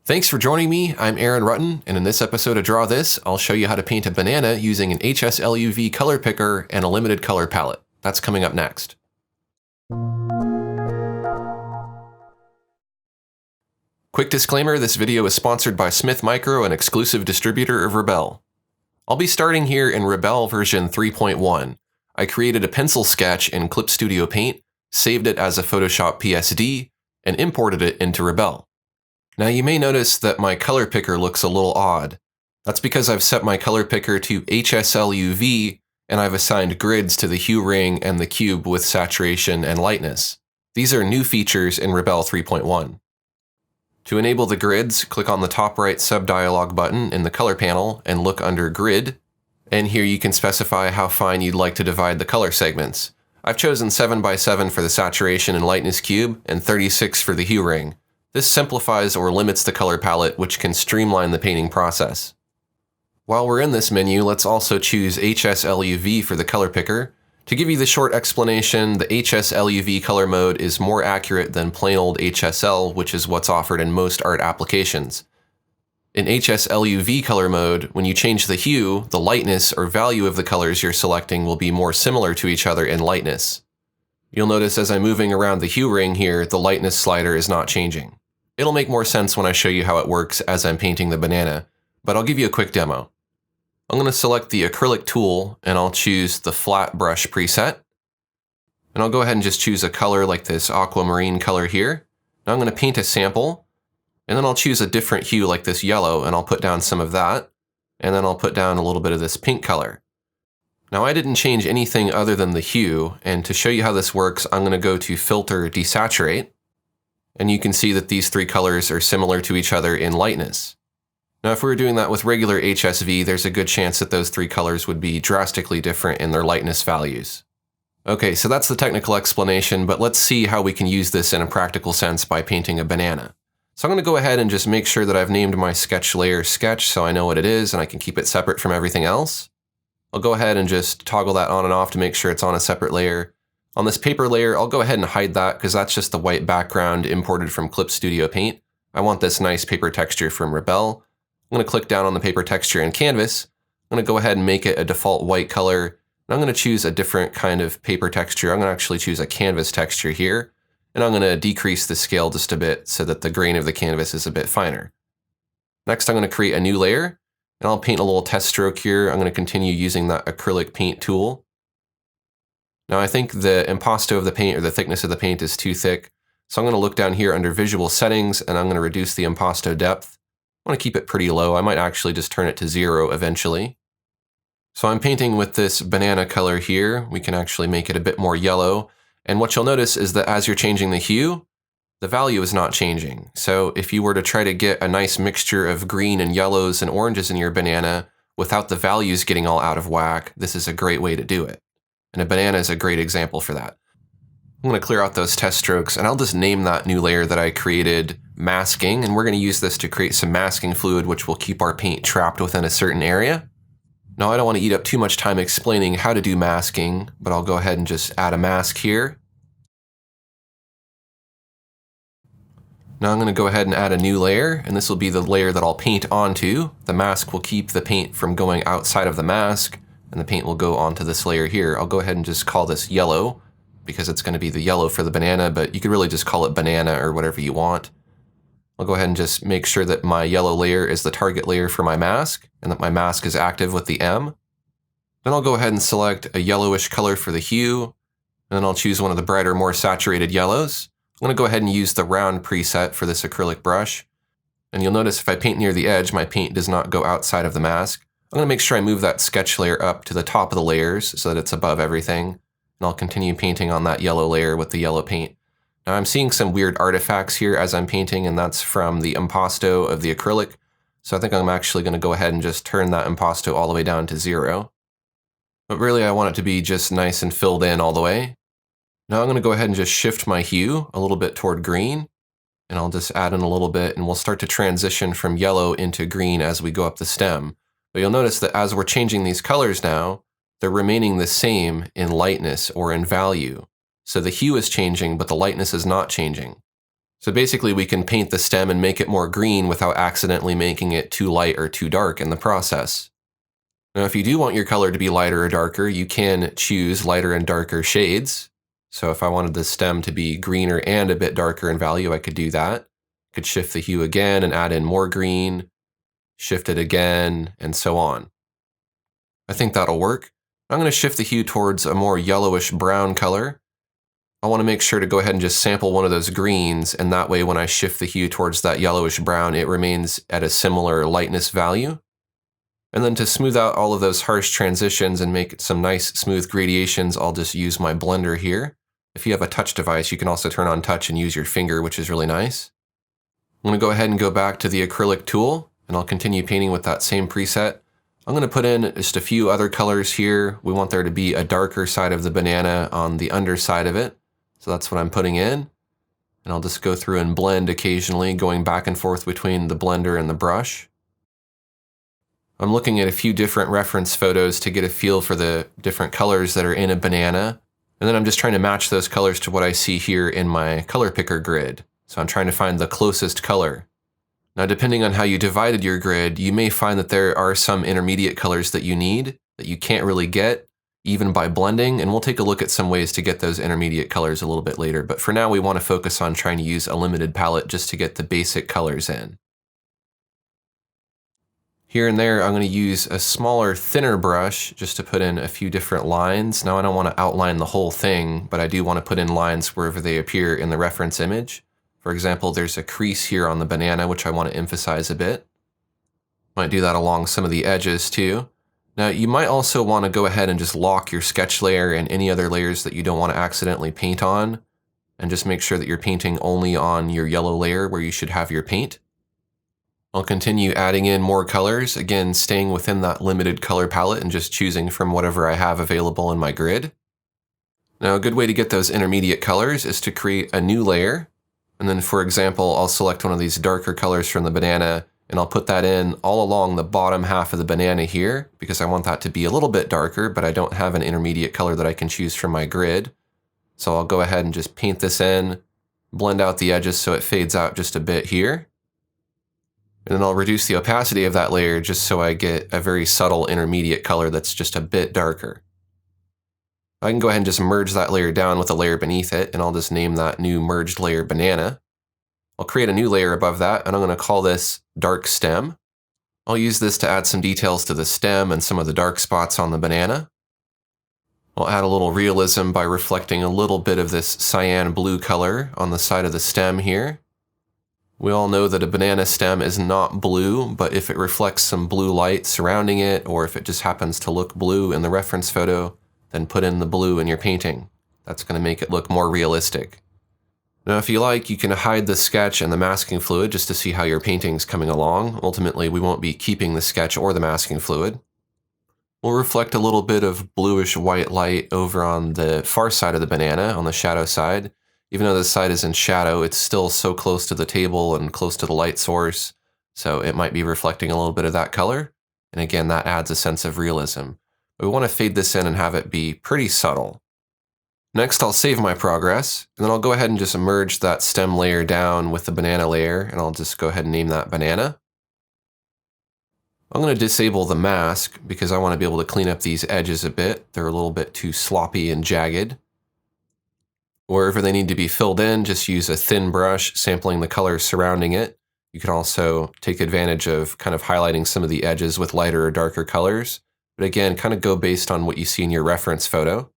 Thanks for joining me. I'm Aaron Rutten, and in this episode of Draw This, I'll show you how to paint a banana using an HSLuv color picker and a limited color palette. That's coming up next. Quick disclaimer, this video is sponsored by Smith Micro, an exclusive distributor of Rebelle. I'll be starting here in Rebelle version 3.1. I created a pencil sketch in Clip Studio Paint, saved it as a Photoshop PSD, and imported it into Rebelle. Now you may notice that my color picker looks a little odd. That's because I've set my color picker to HSLuv and I've assigned grids to the hue ring and the cube with saturation and lightness. These are new features in Rebelle 3.1. To enable the grids, click on the top right sub-dialog button in the color panel and look under Grid. And here you can specify how fine you'd like to divide the color segments. I've chosen 7x7 for the saturation and lightness cube and 36 for the hue ring. This simplifies or limits the color palette, which can streamline the painting process. While we're in this menu, let's also choose HSLuv for the color picker. To give you the short explanation, the HSLuv color mode is more accurate than plain old HSL, which is what's offered in most art applications. In HSLuv color mode, when you change the hue, the lightness or value of the colors you're selecting will be more similar to each other in lightness. You'll notice as I'm moving around the hue ring here, the lightness slider is not changing. It'll make more sense when I show you how it works as I'm painting the banana, but I'll give you a quick demo. I'm going to select the acrylic tool and I'll choose the flat brush preset. And I'll go ahead and just choose a color like this aquamarine color here. Now I'm going to paint a sample, and then I'll choose a different hue like this yellow and I'll put down some of that. And then I'll put down a little bit of this pink color. Now I didn't change anything other than the hue, and to show you how this works, I'm going to go to Filter Desaturate. And you can see that these three colors are similar to each other in lightness. Now if we were doing that with regular HSV, there's a good chance that those three colors would be drastically different in their lightness values. Okay, so that's the technical explanation, but let's see how we can use this in a practical sense by painting a banana. So I'm going to go ahead and just make sure that I've named my sketch layer Sketch so I know what it is and I can keep it separate from everything else. I'll go ahead and just toggle that on and off to make sure it's on a separate layer. On this paper layer, I'll go ahead and hide that because that's just the white background imported from Clip Studio Paint. I want this nice paper texture from Rebelle. I'm going to click down on the paper texture in Canvas. I'm going to go ahead and make it a default white color. And I'm going to choose a different kind of paper texture. I'm going to actually choose a canvas texture here. And I'm going to decrease the scale just a bit so that the grain of the canvas is a bit finer. Next, I'm going to create a new layer. And I'll paint a little test stroke here. I'm going to continue using that acrylic paint tool. Now I think the impasto of the paint or the thickness of the paint is too thick. So I'm going to look down here under Visual Settings and I'm going to reduce the impasto depth. I want to keep it pretty low. I might actually just turn it to 0 eventually. So I'm painting with this banana color here. We can actually make it a bit more yellow. And what you'll notice is that as you're changing the hue, the value is not changing. So if you were to try to get a nice mixture of green and yellows and oranges in your banana without the values getting all out of whack, this is a great way to do it. And a banana is a great example for that. I'm going to clear out those test strokes and I'll just name that new layer that I created Masking, and we're going to use this to create some masking fluid which will keep our paint trapped within a certain area. Now I don't want to eat up too much time explaining how to do masking, but I'll go ahead and just add a mask here. Now I'm going to go ahead and add a new layer, and this will be the layer that I'll paint onto. The mask will keep the paint from going outside of the mask, and the paint will go onto this layer here. I'll go ahead and just call this yellow, because it's going to be the yellow for the banana, but you could really just call it banana or whatever you want. I'll go ahead and just make sure that my yellow layer is the target layer for my mask, and that my mask is active with the M. Then I'll go ahead and select a yellowish color for the hue, and then I'll choose one of the brighter, more saturated yellows. I'm going to go ahead and use the round preset for this acrylic brush. And you'll notice if I paint near the edge, my paint does not go outside of the mask. I'm going to make sure I move that sketch layer up to the top of the layers so that it's above everything. And I'll continue painting on that yellow layer with the yellow paint. Now I'm seeing some weird artifacts here as I'm painting, and that's from the impasto of the acrylic. So I think I'm actually going to go ahead and just turn that impasto all the way down to 0. But really I want it to be just nice and filled in all the way. Now I'm going to go ahead and just shift my hue a little bit toward green. And I'll just add in a little bit, and we'll start to transition from yellow into green as we go up the stem. But you'll notice that as we're changing these colors now, they're remaining the same in lightness or in value. So the hue is changing, but the lightness is not changing. So basically we can paint the stem and make it more green without accidentally making it too light or too dark in the process. Now, if you do want your color to be lighter or darker, you can choose lighter and darker shades. So if I wanted the stem to be greener and a bit darker in value, I could do that. Could shift the hue again and add in more green, shift it again, and so on. I think that'll work. I'm going to shift the hue towards a more yellowish brown color. I want to make sure to go ahead and just sample one of those greens, and that way when I shift the hue towards that yellowish brown, it remains at a similar lightness value. And then to smooth out all of those harsh transitions and make some nice smooth gradations, I'll just use my blender here. If you have a touch device, you can also turn on touch and use your finger, which is really nice. I'm going to go ahead and go back to the acrylic tool, and I'll continue painting with that same preset. I'm going to put in just a few other colors here. We want there to be a darker side of the banana on the underside of it. So that's what I'm putting in. And I'll just go through and blend occasionally, going back and forth between the blender and the brush. I'm looking at a few different reference photos to get a feel for the different colors that are in a banana. And then I'm just trying to match those colors to what I see here in my color picker grid. So I'm trying to find the closest color. Now, depending on how you divided your grid, you may find that there are some intermediate colors that you need that you can't really get, even by blending, and we'll take a look at some ways to get those intermediate colors a little bit later. But for now, we want to focus on trying to use a limited palette just to get the basic colors in. Here and there, I'm going to use a smaller, thinner brush just to put in a few different lines. Now, I don't want to outline the whole thing, but I do want to put in lines wherever they appear in the reference image. For example, there's a crease here on the banana, which I want to emphasize a bit. Might do that along some of the edges too. Now, you might also want to go ahead and just lock your sketch layer and any other layers that you don't want to accidentally paint on, and just make sure that you're painting only on your yellow layer where you should have your paint. I'll continue adding in more colors, again staying within that limited color palette and just choosing from whatever I have available in my grid. Now, a good way to get those intermediate colors is to create a new layer. And then, for example, I'll select one of these darker colors from the banana, and I'll put that in all along the bottom half of the banana here, because I want that to be a little bit darker, but I don't have an intermediate color that I can choose from my grid. So I'll go ahead and just paint this in, blend out the edges so it fades out just a bit here. And then I'll reduce the opacity of that layer just so I get a very subtle intermediate color that's just a bit darker. I can go ahead and just merge that layer down with a layer beneath it, and I'll just name that new merged layer banana. I'll create a new layer above that, and I'm going to call this dark stem. I'll use this to add some details to the stem and some of the dark spots on the banana. I'll add a little realism by reflecting a little bit of this cyan blue color on the side of the stem here. We all know that a banana stem is not blue, but if it reflects some blue light surrounding it, or if it just happens to look blue in the reference photo, then put in the blue in your painting. That's going to make it look more realistic. Now, if you like, you can hide the sketch and the masking fluid just to see how your painting's coming along. Ultimately, we won't be keeping the sketch or the masking fluid. We'll reflect a little bit of bluish white light over on the far side of the banana, on the shadow side. Even though this side is in shadow, it's still so close to the table and close to the light source, so it might be reflecting a little bit of that color. And again, that adds a sense of realism. But we want to fade this in and have it be pretty subtle. Next, I'll save my progress, and then I'll go ahead and just merge that stem layer down with the banana layer, and I'll just go ahead and name that banana. I'm going to disable the mask because I want to be able to clean up these edges a bit. They're a little bit too sloppy and jagged. Wherever they need to be filled in, just use a thin brush, sampling the colors surrounding it. You can also take advantage of kind of highlighting some of the edges with lighter or darker colors. But again, kind of go based on what you see in your reference photo.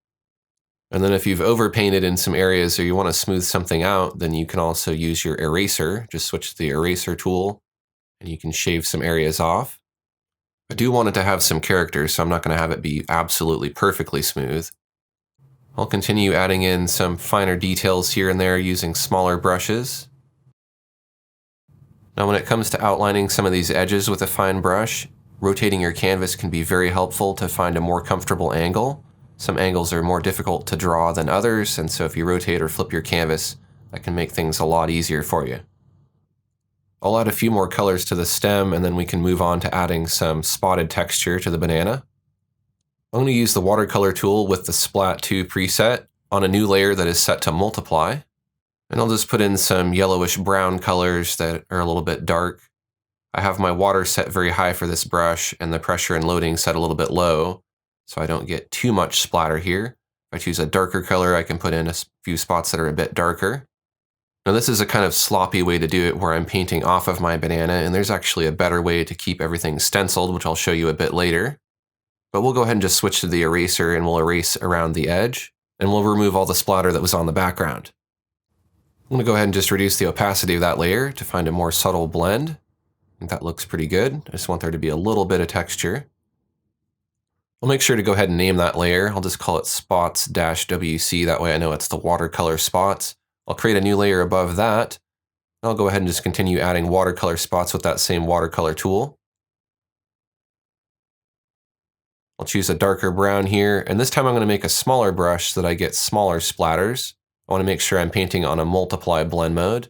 And then if you've overpainted in some areas or you want to smooth something out, then you can also use your eraser. Just switch to the eraser tool and you can shave some areas off. I do want it to have some character, so I'm not going to have it be absolutely perfectly smooth. I'll continue adding in some finer details here and there using smaller brushes. Now, when it comes to outlining some of these edges with a fine brush, rotating your canvas can be very helpful to find a more comfortable angle. Some angles are more difficult to draw than others, and so if you rotate or flip your canvas, that can make things a lot easier for you. I'll add a few more colors to the stem, and then we can move on to adding some spotted texture to the banana. I'm going to use the watercolor tool with the Splat 2 preset on a new layer that is set to multiply. And I'll just put in some yellowish brown colors that are a little bit dark. I have my water set very high for this brush and the pressure and loading set a little bit low, so I don't get too much splatter here. If I choose a darker color, I can put in a few spots that are a bit darker. Now this is a kind of sloppy way to do it where I'm painting off of my banana, and there's actually a better way to keep everything stenciled, which I'll show you a bit later. But we'll go ahead and just switch to the eraser and we'll erase around the edge, and we'll remove all the splatter that was on the background. I'm going to go ahead and just reduce the opacity of that layer to find a more subtle blend. I think that looks pretty good. I just want there to be a little bit of texture. I'll make sure to go ahead and name that layer. I'll just call it spots-WC. That way I know it's the watercolor spots. I'll create a new layer above that. I'll go ahead and just continue adding watercolor spots with that same watercolor tool. I'll choose a darker brown here, and this time I'm going to make a smaller brush so that I get smaller splatters. I want to make sure I'm painting on a multiply blend mode.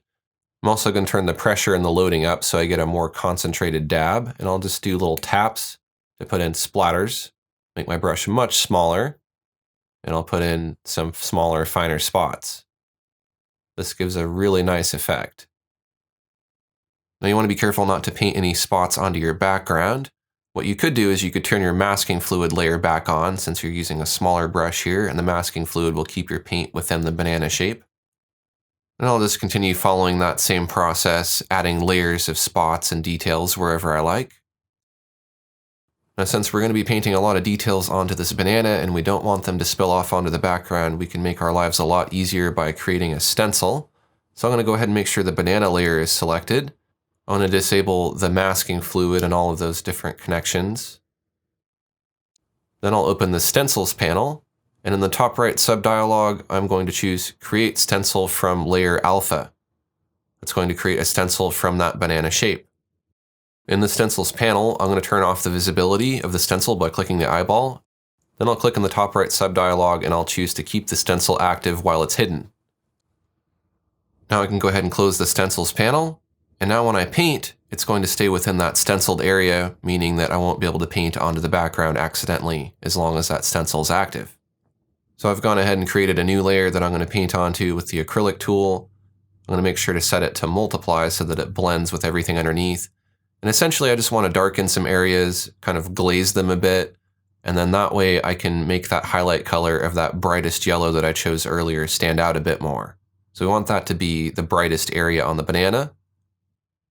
I'm also going to turn the pressure and the loading up so I get a more concentrated dab, and I'll just do little taps to put in splatters. Make my brush much smaller, and I'll put in some smaller, finer spots. This gives a really nice effect. Now you want to be careful not to paint any spots onto your background. What you could do is you could turn your masking fluid layer back on since you're using a smaller brush here, and the masking fluid will keep your paint within the banana shape. And I'll just continue following that same process, adding layers of spots and details wherever I like. Now since we're going to be painting a lot of details onto this banana and we don't want them to spill off onto the background, we can make our lives a lot easier by creating a stencil. So I'm going to go ahead and make sure the banana layer is selected. I want to disable the masking fluid and all of those different connections. Then I'll open the stencils panel, and in the top right subdialog, I'm going to choose Create Stencil from Layer Alpha. It's going to create a stencil from that banana shape. In the stencils panel, I'm going to turn off the visibility of the stencil by clicking the eyeball. Then I'll click in the top right subdialog and I'll choose to keep the stencil active while it's hidden. Now I can go ahead and close the stencils panel. And now when I paint, it's going to stay within that stenciled area, meaning that I won't be able to paint onto the background accidentally as long as that stencil is active. So I've gone ahead and created a new layer that I'm going to paint onto with the acrylic tool. I'm going to make sure to set it to multiply so that it blends with everything underneath. And essentially I just want to darken some areas, kind of glaze them a bit, and then that way I can make that highlight color of that brightest yellow that I chose earlier stand out a bit more. So we want that to be the brightest area on the banana.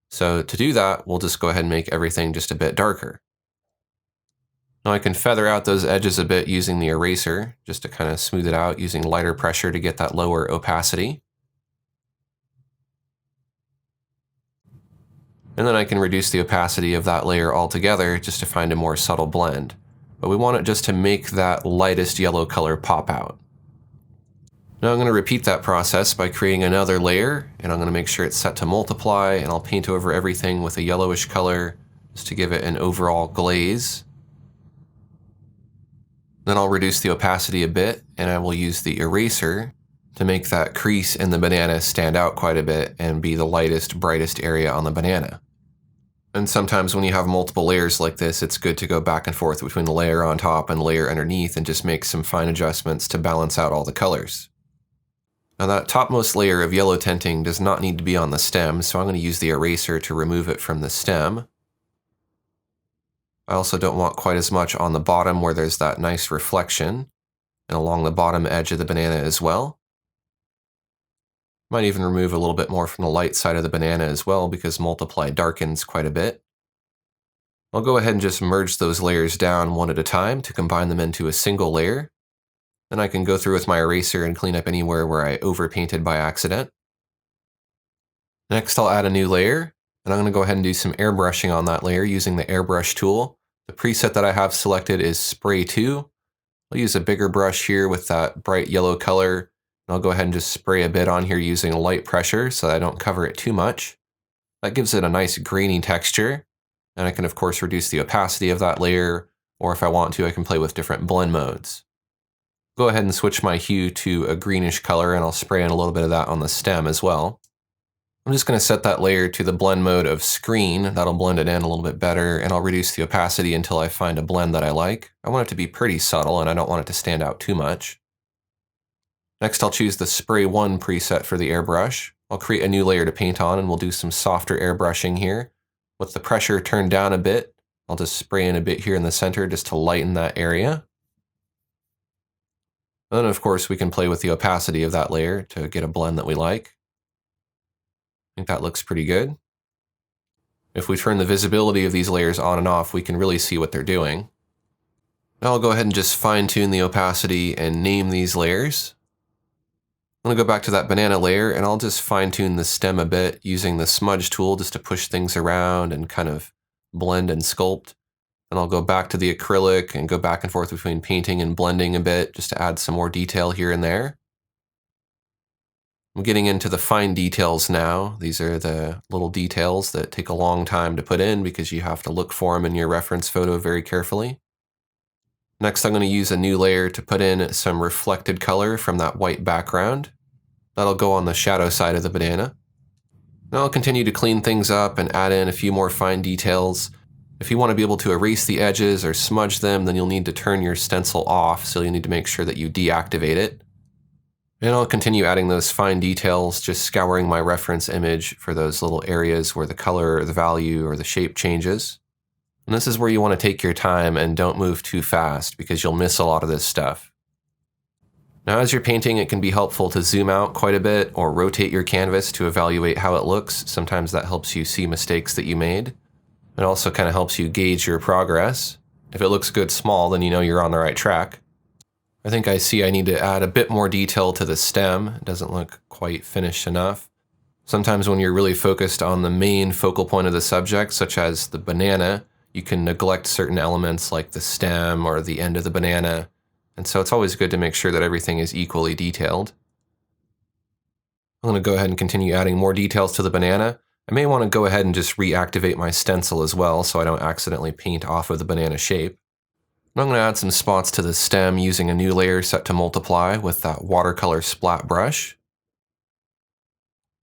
So to do that, we'll just go ahead and make everything just a bit darker. Now I can feather out those edges a bit using the eraser, just to kind of smooth it out using lighter pressure to get that lower opacity. And then I can reduce the opacity of that layer altogether just to find a more subtle blend. But we want it just to make that lightest yellow color pop out. Now I'm going to repeat that process by creating another layer, and I'm going to make sure it's set to multiply, and I'll paint over everything with a yellowish color just to give it an overall glaze. Then I'll reduce the opacity a bit, and I will use the eraser to make that crease in the banana stand out quite a bit and be the lightest, brightest area on the banana. And sometimes when you have multiple layers like this, it's good to go back and forth between the layer on top and the layer underneath and just make some fine adjustments to balance out all the colors. Now that topmost layer of yellow tinting does not need to be on the stem, so I'm going to use the eraser to remove it from the stem. I also don't want quite as much on the bottom where there's that nice reflection, and along the bottom edge of the banana as well. Might even remove a little bit more from the light side of the banana as well because multiply darkens quite a bit. I'll go ahead and just merge those layers down one at a time to combine them into a single layer. Then I can go through with my eraser and clean up anywhere where I overpainted by accident. Next I'll add a new layer, and I'm going to go ahead and do some airbrushing on that layer using the airbrush tool. The preset that I have selected is Spray 2. I'll use a bigger brush here with that bright yellow color, and I'll go ahead and just spray a bit on here using light pressure so that I don't cover it too much. That gives it a nice grainy texture, and I can of course reduce the opacity of that layer, or if I want to I can play with different blend modes. Go ahead and switch my hue to a greenish color, and I'll spray in a little bit of that on the stem as well. I'm just going to set that layer to the blend mode of screen. That'll blend it in a little bit better, and I'll reduce the opacity until I find a blend that I like. I want it to be pretty subtle, and I don't want it to stand out too much. Next, I'll choose the Spray 1 preset for the airbrush. I'll create a new layer to paint on, and we'll do some softer airbrushing here. With the pressure turned down a bit, I'll just spray in a bit here in the center just to lighten that area. Then, of course, we can play with the opacity of that layer to get a blend that we like. I think that looks pretty good. If we turn the visibility of these layers on and off, we can really see what they're doing. Now I'll go ahead and just fine-tune the opacity and name these layers. I'm going to go back to that banana layer, and I'll just fine-tune the stem a bit using the smudge tool just to push things around and kind of blend and sculpt. And I'll go back to the acrylic and go back and forth between painting and blending a bit just to add some more detail here and there. I'm getting into the fine details now. These are the little details that take a long time to put in because you have to look for them in your reference photo very carefully. Next, I'm going to use a new layer to put in some reflected color from that white background. That'll go on the shadow side of the banana. Now I'll continue to clean things up and add in a few more fine details. If you want to be able to erase the edges or smudge them, then you'll need to turn your stencil off, so you'll need to make sure that you deactivate it. And I'll continue adding those fine details, just scouring my reference image for those little areas where the color or the value or the shape changes. And this is where you want to take your time and don't move too fast because you'll miss a lot of this stuff. Now, as you're painting, it can be helpful to zoom out quite a bit or rotate your canvas to evaluate how it looks. Sometimes that helps you see mistakes that you made. It also kind of helps you gauge your progress. If it looks good small, then you know you're on the right track. I think I see I need to add a bit more detail to the stem. It doesn't look quite finished enough. Sometimes when you're really focused on the main focal point of the subject, such as the banana, you can neglect certain elements like the stem or the end of the banana. And so it's always good to make sure that everything is equally detailed. I'm going to go ahead and continue adding more details to the banana. I may want to go ahead and just reactivate my stencil as well so I don't accidentally paint off of the banana shape. I'm going to add some spots to the stem using a new layer set to multiply with that watercolor splat brush.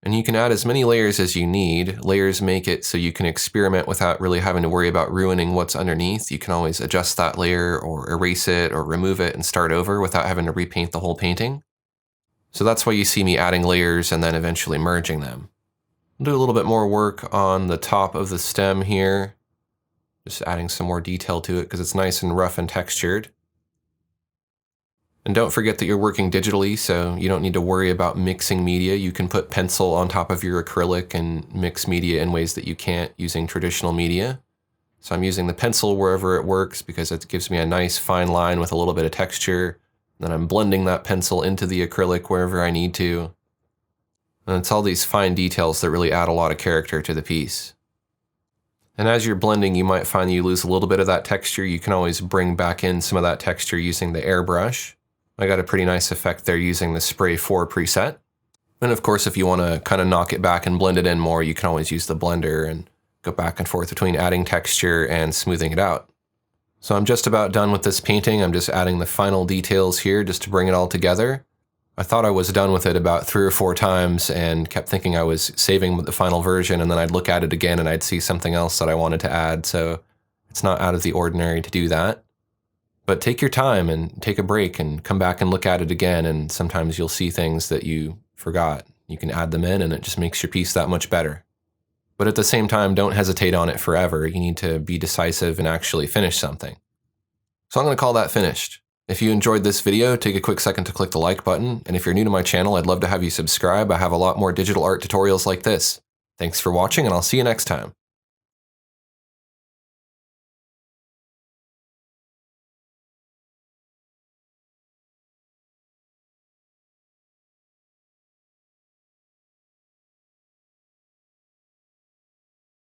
And you can add as many layers as you need. Layers make it so you can experiment without really having to worry about ruining what's underneath. You can always adjust that layer or erase it or remove it and start over without having to repaint the whole painting. So that's why you see me adding layers and then eventually merging them. I'll do a little bit more work on the top of the stem here. Just adding some more detail to it because it's nice and rough and textured. And don't forget that you're working digitally, so you don't need to worry about mixing media. You can put pencil on top of your acrylic and mix media in ways that you can't using traditional media. So I'm using the pencil wherever it works because it gives me a nice fine line with a little bit of texture. Then I'm blending that pencil into the acrylic wherever I need to. And it's all these fine details that really add a lot of character to the piece. And as you're blending, you might find you lose a little bit of that texture. You can always bring back in some of that texture using the airbrush. I got a pretty nice effect there using the Spray 4 preset. And of course, if you want to kind of knock it back and blend it in more, you can always use the blender and go back and forth between adding texture and smoothing it out. So I'm just about done with this painting. I'm just adding the final details here just to bring it all together. I thought I was done with it about 3 or 4 times and kept thinking I was saving the final version, and then I'd look at it again and I'd see something else that I wanted to add, so it's not out of the ordinary to do that. But take your time and take a break and come back and look at it again, and sometimes you'll see things that you forgot. You can add them in and it just makes your piece that much better. But at the same time, don't hesitate on it forever. You need to be decisive and actually finish something. So I'm going to call that finished. If you enjoyed this video, take a quick second to click the like button, and if you're new to my channel, I'd love to have you subscribe. I have a lot more digital art tutorials like this. Thanks for watching, and I'll see you next time.